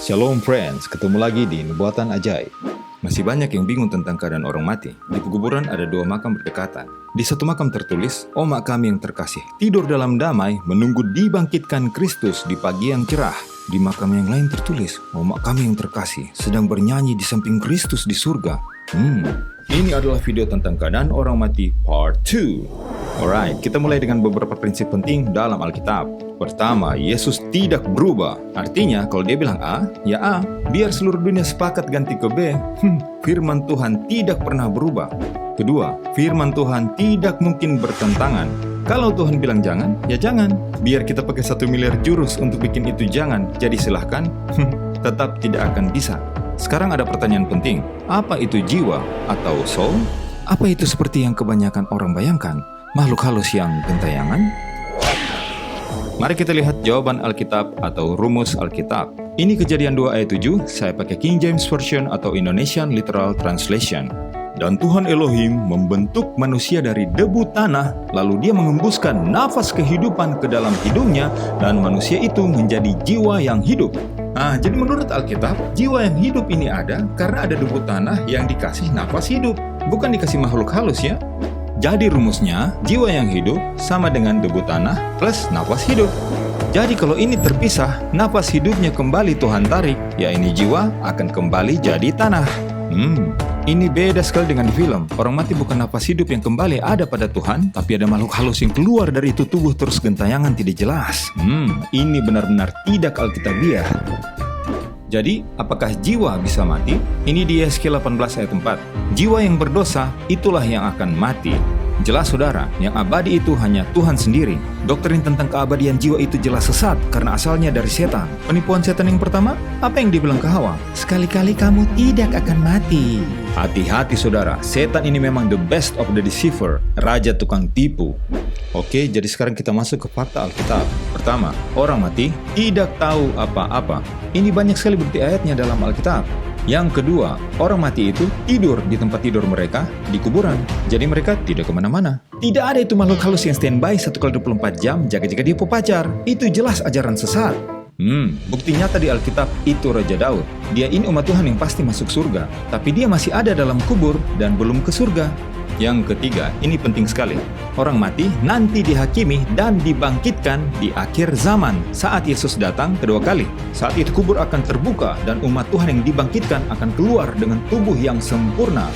Shalom friends, ketemu lagi di Nubuatan Ajaib. Masih banyak yang bingung tentang keadaan orang mati. Di pekuburan ada 2 makam berdekatan. Di satu makam tertulis, "Oma kami yang terkasih, tidur dalam damai, menunggu dibangkitkan Kristus di pagi yang cerah." Di makam yang lain tertulis, "Oma kami yang terkasih, sedang bernyanyi di samping Kristus di surga." Ini adalah video tentang keadaan orang mati part 2. Alright, kita mulai dengan beberapa prinsip penting dalam Alkitab. Pertama, Yesus tidak berubah. Artinya, kalau dia bilang A, ya A. Biar seluruh dunia sepakat ganti ke B. Firman Tuhan tidak pernah berubah. Kedua, firman Tuhan tidak mungkin bertentangan. Kalau Tuhan bilang jangan, ya jangan. Biar kita pakai 1 miliar jurus untuk bikin itu jangan, jadi silahkan. Tetap tidak akan bisa. Sekarang ada pertanyaan penting. Apa itu jiwa atau soul? Apa itu seperti yang kebanyakan orang bayangkan? Makhluk halus yang gentayangan? Mari kita lihat jawaban Alkitab atau rumus Alkitab. Ini Kejadian 2 ayat 7, saya pakai King James Version atau Indonesian Literal Translation. Dan Tuhan Elohim membentuk manusia dari debu tanah, lalu dia mengembuskan nafas kehidupan ke dalam hidungnya, dan manusia itu menjadi jiwa yang hidup. Jadi menurut Alkitab, jiwa yang hidup ini ada karena ada debu tanah yang dikasih nafas hidup, bukan dikasih makhluk halus ya. Jadi rumusnya, jiwa yang hidup sama dengan debu tanah plus nafas hidup. Jadi kalau ini terpisah, nafas hidupnya kembali Tuhan tarik, ya ini jiwa akan kembali jadi tanah. Ini beda sekali dengan di film. Orang mati bukan nafas hidup yang kembali ada pada Tuhan, tapi ada makhluk halus yang keluar dari itu tubuh terus gentayangan tidak jelas. Ini benar-benar tidak alkitabiah. Jadi, apakah jiwa bisa mati? Ini di Yeskiel 18 ayat 4. Jiwa yang berdosa, itulah yang akan mati. Jelas saudara, yang abadi itu hanya Tuhan sendiri. Doktrin tentang keabadian jiwa itu jelas sesat karena asalnya dari setan. Penipuan setan yang pertama, apa yang dibilang ke Hawa? Sekali-kali kamu tidak akan mati. Hati-hati saudara, setan ini memang the best of the deceiver, raja tukang tipu. Oke, jadi sekarang kita masuk ke fakta Alkitab. Pertama, orang mati tidak tahu apa-apa. Ini banyak sekali bukti ayatnya dalam Alkitab. Yang kedua, orang mati itu tidur di tempat tidur mereka di kuburan. Jadi mereka tidak kemana-mana. Tidak ada itu makhluk halus yang standby 1x24 jam jaga-jaga dia pacar. Itu jelas ajaran sesat. Bukti nyata di Alkitab itu Raja Daud. Dia ini umat Tuhan yang pasti masuk surga. Tapi dia masih ada dalam kubur dan belum ke surga. Yang ketiga, ini penting sekali. Orang mati nanti dihakimi dan dibangkitkan di akhir zaman saat Yesus datang kedua kali. Saat itu kubur akan terbuka dan umat Tuhan yang dibangkitkan akan keluar dengan tubuh yang sempurna.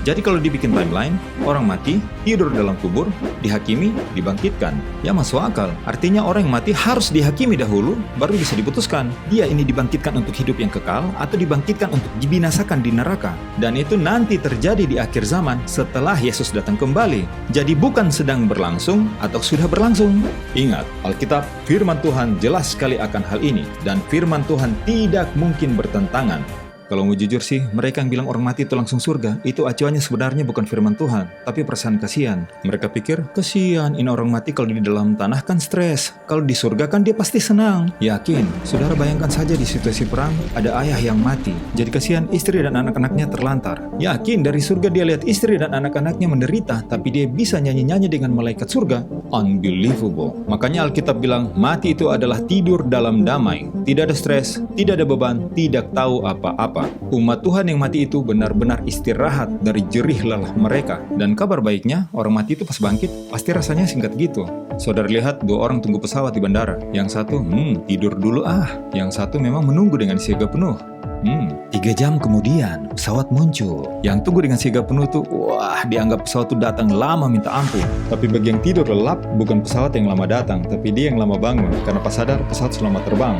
Jadi kalau dibikin timeline, orang mati, tidur dalam kubur, dihakimi, dibangkitkan. Ya masuk akal. Artinya orang yang mati harus dihakimi dahulu, baru bisa diputuskan. Dia ini dibangkitkan untuk hidup yang kekal, atau dibangkitkan untuk dibinasakan di neraka. Dan itu nanti terjadi di akhir zaman setelah Yesus datang kembali. Jadi bukan sedang berlangsung, atau sudah berlangsung. Ingat, Alkitab, firman Tuhan jelas sekali akan hal ini. Dan firman Tuhan tidak mungkin bertentangan. Kalau mau jujur sih, mereka yang bilang orang mati itu langsung surga, itu acuannya sebenarnya bukan firman Tuhan, tapi perasaan kasihan. Mereka pikir, kasihan ini orang mati kalau di dalam tanah kan stres, kalau di surga kan dia pasti senang. Yakin, saudara bayangkan saja di situasi perang, ada ayah yang mati. Jadi kasihan istri dan anak-anaknya terlantar. Yakin dari surga dia lihat istri dan anak-anaknya menderita, tapi dia bisa nyanyi-nyanyi dengan malaikat surga. Unbelievable. Makanya Alkitab bilang, mati itu adalah tidur dalam damai. Tidak ada stres, tidak ada beban, tidak tahu apa-apa. Umat Tuhan yang mati itu benar-benar istirahat dari jerih lelah mereka. Dan kabar baiknya, orang mati itu pas bangkit, pasti rasanya singkat gitu. Saudara lihat 2 orang tunggu pesawat di bandara. Yang satu, tidur dulu Yang satu memang menunggu dengan siaga penuh. 3 jam kemudian, pesawat muncul. Yang tunggu dengan siaga penuh tuh, wah, dianggap pesawat tuh datang lama minta ampun. Tapi bagi yang tidur lelap, bukan pesawat yang lama datang, tapi dia yang lama bangun. Karena pas sadar, pesawat selamat terbang.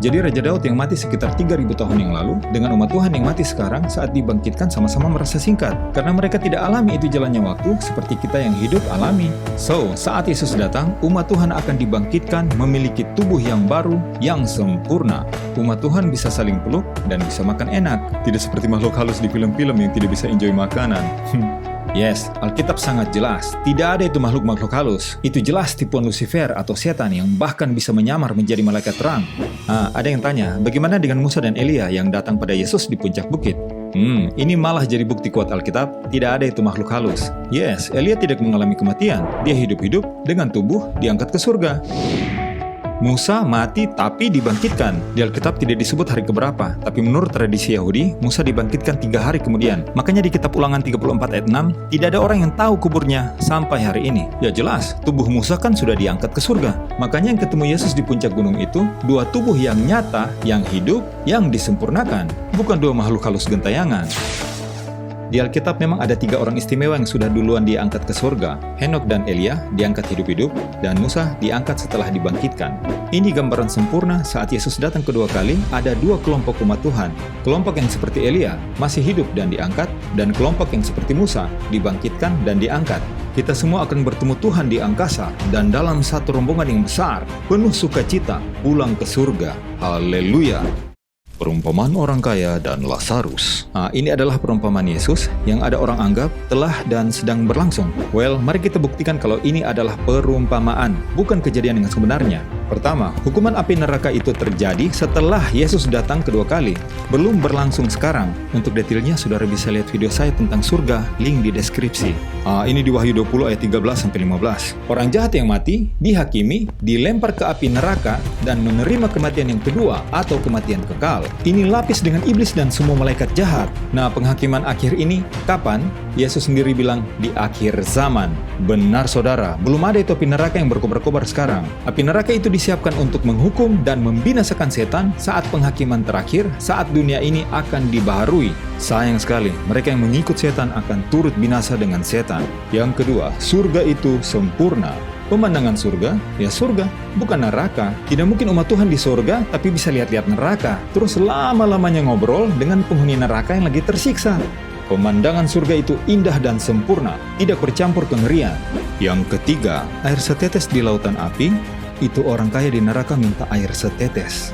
Jadi Raja Daud yang mati sekitar 3.000 tahun yang lalu, dengan umat Tuhan yang mati sekarang saat dibangkitkan sama-sama merasa singkat. Karena mereka tidak alami itu jalannya waktu, seperti kita yang hidup alami. So, saat Yesus datang, umat Tuhan akan dibangkitkan memiliki tubuh yang baru, yang sempurna. Umat Tuhan bisa saling peluk, dan bisa makan enak. Tidak seperti makhluk halus di film-film yang tidak bisa enjoy makanan. Yes, Alkitab sangat jelas. Tidak ada itu makhluk-makhluk halus. Itu jelas tipuan Lucifer atau setan yang bahkan bisa menyamar menjadi malaikat terang. Ada yang tanya, bagaimana dengan Musa dan Elia yang datang pada Yesus di puncak bukit? Ini malah jadi bukti kuat Alkitab, tidak ada itu makhluk halus. Yes, Elia tidak mengalami kematian. Dia hidup-hidup dengan tubuh diangkat ke surga. Musa mati tapi dibangkitkan. Di Alkitab tidak disebut hari keberapa, tapi menurut tradisi Yahudi, Musa dibangkitkan 3 hari kemudian. Makanya di kitab Ulangan 34 ayat 6, tidak ada orang yang tahu kuburnya sampai hari ini. Ya jelas, tubuh Musa kan sudah diangkat ke surga. Makanya yang ketemu Yesus di puncak gunung itu, 2 tubuh yang nyata, yang hidup, yang disempurnakan. Bukan 2 makhluk halus gentayangan. Di Alkitab memang ada 3 orang istimewa yang sudah duluan diangkat ke surga. Henok dan Elia diangkat hidup-hidup, dan Musa diangkat setelah dibangkitkan. Ini gambaran sempurna saat Yesus datang kedua kali, ada 2 kelompok umat Tuhan. Kelompok yang seperti Elia, masih hidup dan diangkat, dan kelompok yang seperti Musa, dibangkitkan dan diangkat. Kita semua akan bertemu Tuhan di angkasa, dan dalam satu rombongan yang besar, penuh sukacita, pulang ke surga. Haleluya! Perumpamaan orang kaya dan Lazarus. Ini adalah perumpamaan Yesus yang ada orang anggap telah dan sedang berlangsung. Well, mari kita buktikan kalau ini adalah perumpamaan, bukan kejadian yang sebenarnya. Pertama, hukuman api neraka itu terjadi setelah Yesus datang kedua kali. Belum berlangsung sekarang. Untuk detailnya, saudara bisa lihat video saya tentang surga, link di deskripsi. Ini di Wahyu 20 ayat 13-15. Orang jahat yang mati, dihakimi, dilempar ke api neraka, dan menerima kematian yang kedua atau kematian kekal. Ini lapis dengan iblis dan semua malaikat jahat. Nah, penghakiman akhir ini kapan? Yesus sendiri bilang di akhir zaman. Benar saudara, belum ada itu api neraka yang berkobar-kobar sekarang. Api neraka itu disiapkan untuk menghukum dan membinasakan setan saat penghakiman terakhir, saat dunia ini akan dibaharui. Sayang sekali, mereka yang mengikut setan akan turut binasa dengan setan. Yang kedua, surga itu sempurna. Pemandangan surga, ya surga, bukan neraka. Tidak mungkin umat Tuhan di surga, tapi bisa lihat-lihat neraka. Terus lama-lamanya ngobrol dengan penghuni neraka yang lagi tersiksa. Pemandangan surga itu indah dan sempurna, tidak bercampur kengerian. Yang ketiga, air setetes di lautan api, itu orang kaya di neraka minta air setetes.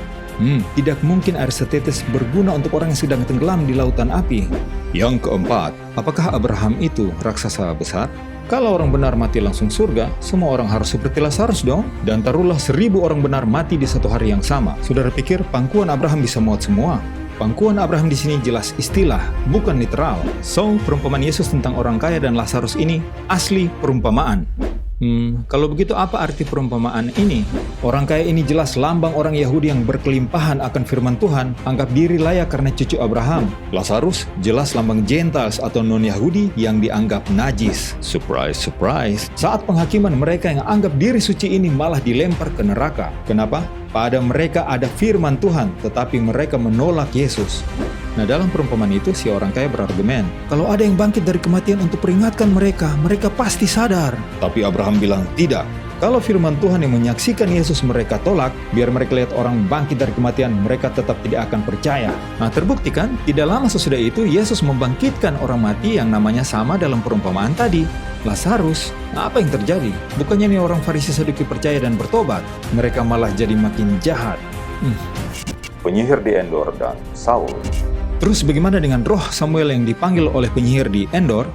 Tidak mungkin air setetes berguna untuk orang yang sedang tenggelam di lautan api. Yang keempat, apakah Abraham itu raksasa besar? Kalau orang benar mati langsung surga, semua orang harus seperti Lazarus dong. Dan taruhlah 1000 orang benar mati di satu hari yang sama. Saudara pikir pangkuan Abraham bisa muat semua? Pangkuan Abraham di sini jelas istilah, bukan literal. So, perumpamaan Yesus tentang orang kaya dan Lazarus ini asli perumpamaan. Kalau begitu apa arti perumpamaan ini? Orang kaya ini jelas lambang orang Yahudi yang berkelimpahan akan firman Tuhan, anggap diri layak karena cucu Abraham. Lazarus jelas lambang Gentiles atau non-Yahudi yang dianggap najis. Surprise, surprise. Saat penghakiman, mereka yang anggap diri suci ini malah dilempar ke neraka. Kenapa? Pada mereka ada firman Tuhan, tetapi mereka menolak Yesus. Nah, dalam perumpamaan itu si orang kaya berargumen, kalau ada yang bangkit dari kematian untuk peringatkan mereka, mereka pasti sadar. Tapi Abraham bilang tidak. Kalau firman Tuhan yang menyaksikan Yesus mereka tolak, biar mereka lihat orang bangkit dari kematian, mereka tetap tidak akan percaya. Nah, terbukti kan? Tidak lama sesudah itu, Yesus membangkitkan orang mati yang namanya sama dalam perumpamaan tadi. Lazarus, nah apa yang terjadi? Bukannya ini orang Farisi Saduki percaya dan bertobat, mereka malah jadi makin jahat. Penyihir di Endor dan Saul. Terus bagaimana dengan roh Samuel yang dipanggil oleh penyihir di Endor?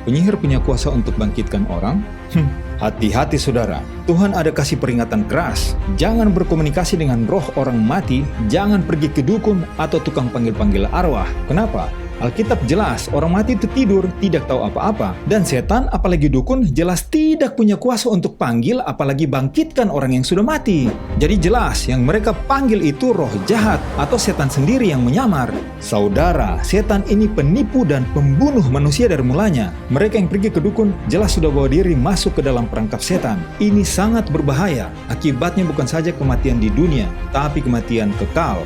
Penyihir punya kuasa untuk bangkitkan orang? Hati-hati saudara, Tuhan ada kasih peringatan keras. Jangan berkomunikasi dengan roh orang mati, jangan pergi ke dukun atau tukang panggil-panggil arwah. Kenapa? Alkitab jelas, orang mati itu tidur, tidak tahu apa-apa. Dan setan, apalagi dukun, jelas tidak punya kuasa untuk panggil, apalagi bangkitkan orang yang sudah mati. Jadi jelas, yang mereka panggil itu roh jahat, atau setan sendiri yang menyamar. Saudara, setan ini penipu dan pembunuh manusia dari mulanya. Mereka yang pergi ke dukun, jelas sudah bawa diri masuk ke dalam perangkap setan. Ini sangat berbahaya. Akibatnya bukan saja kematian di dunia, tapi kematian kekal.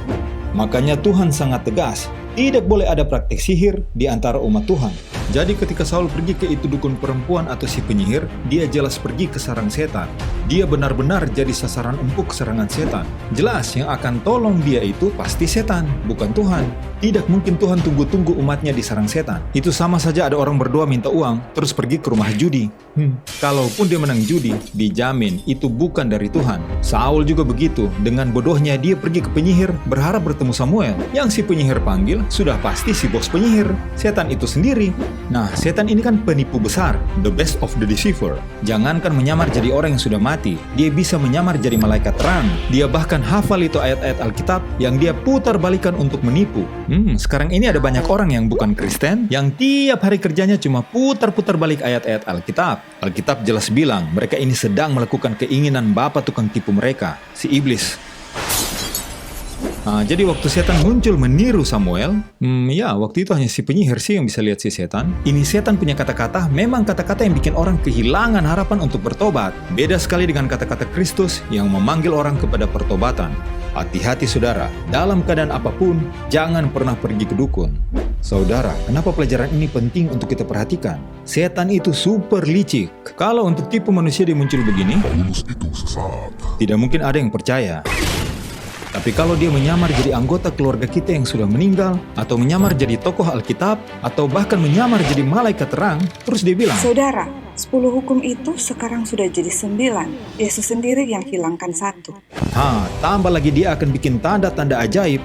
Makanya Tuhan sangat tegas. Tidak boleh ada praktik sihir di antara umat Tuhan. Jadi ketika Saul pergi ke itu dukun perempuan atau si penyihir, dia jelas pergi ke sarang setan. Dia benar-benar jadi sasaran empuk serangan setan. Jelas yang akan tolong dia itu pasti setan, bukan Tuhan. Tidak mungkin Tuhan tunggu-tunggu umatnya diserang setan. Itu sama saja ada orang berdoa minta uang, terus pergi ke rumah judi. Kalaupun dia menang judi, dijamin itu bukan dari Tuhan. Saul juga begitu, dengan bodohnya dia pergi ke penyihir, berharap bertemu Samuel. Yang si penyihir panggil, sudah pasti si bos penyihir, setan itu sendiri. Nah, setan ini kan penipu besar, the best of the deceiver. Jangankan menyamar jadi orang yang sudah mati, dia bisa menyamar jadi malaikat terang. Dia bahkan hafal itu ayat-ayat Alkitab yang dia putar balikan untuk menipu. Sekarang ini ada banyak orang yang bukan Kristen, yang tiap hari kerjanya cuma putar-putar balik ayat-ayat Alkitab. Alkitab jelas bilang, mereka ini sedang melakukan keinginan bapa tukang tipu mereka, si iblis. Nah, jadi waktu setan muncul meniru Samuel, waktu itu hanya si penyihir sih yang bisa lihat si setan. Ini setan punya kata-kata, memang kata-kata yang bikin orang kehilangan harapan untuk bertobat. Beda sekali dengan kata-kata Kristus yang memanggil orang kepada pertobatan. Hati-hati saudara, dalam keadaan apapun, jangan pernah pergi ke dukun. Saudara, kenapa pelajaran ini penting untuk kita perhatikan? Setan itu super licik. Kalau untuk tipu manusia dia muncul begini, Paulus itu sesat. tidak mungkin ada yang percaya. Tapi kalau dia menyamar jadi anggota keluarga kita yang sudah meninggal, atau menyamar jadi tokoh Alkitab, atau bahkan menyamar jadi malaikat terang, terus dia bilang, Saudara, 10 hukum itu sekarang sudah jadi 9. Yesus sendiri yang hilangkan 1. Tambah lagi dia akan bikin tanda-tanda ajaib.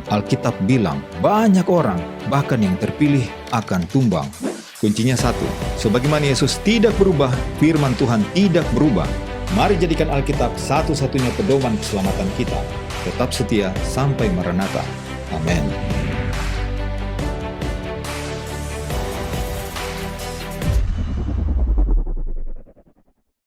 Alkitab bilang, banyak orang, bahkan yang terpilih akan tumbang. Kuncinya satu, sebagaimana Yesus tidak berubah, firman Tuhan tidak berubah. Mari jadikan Alkitab satu-satunya pedoman keselamatan kita. Tetap setia sampai Maranatha. Amin.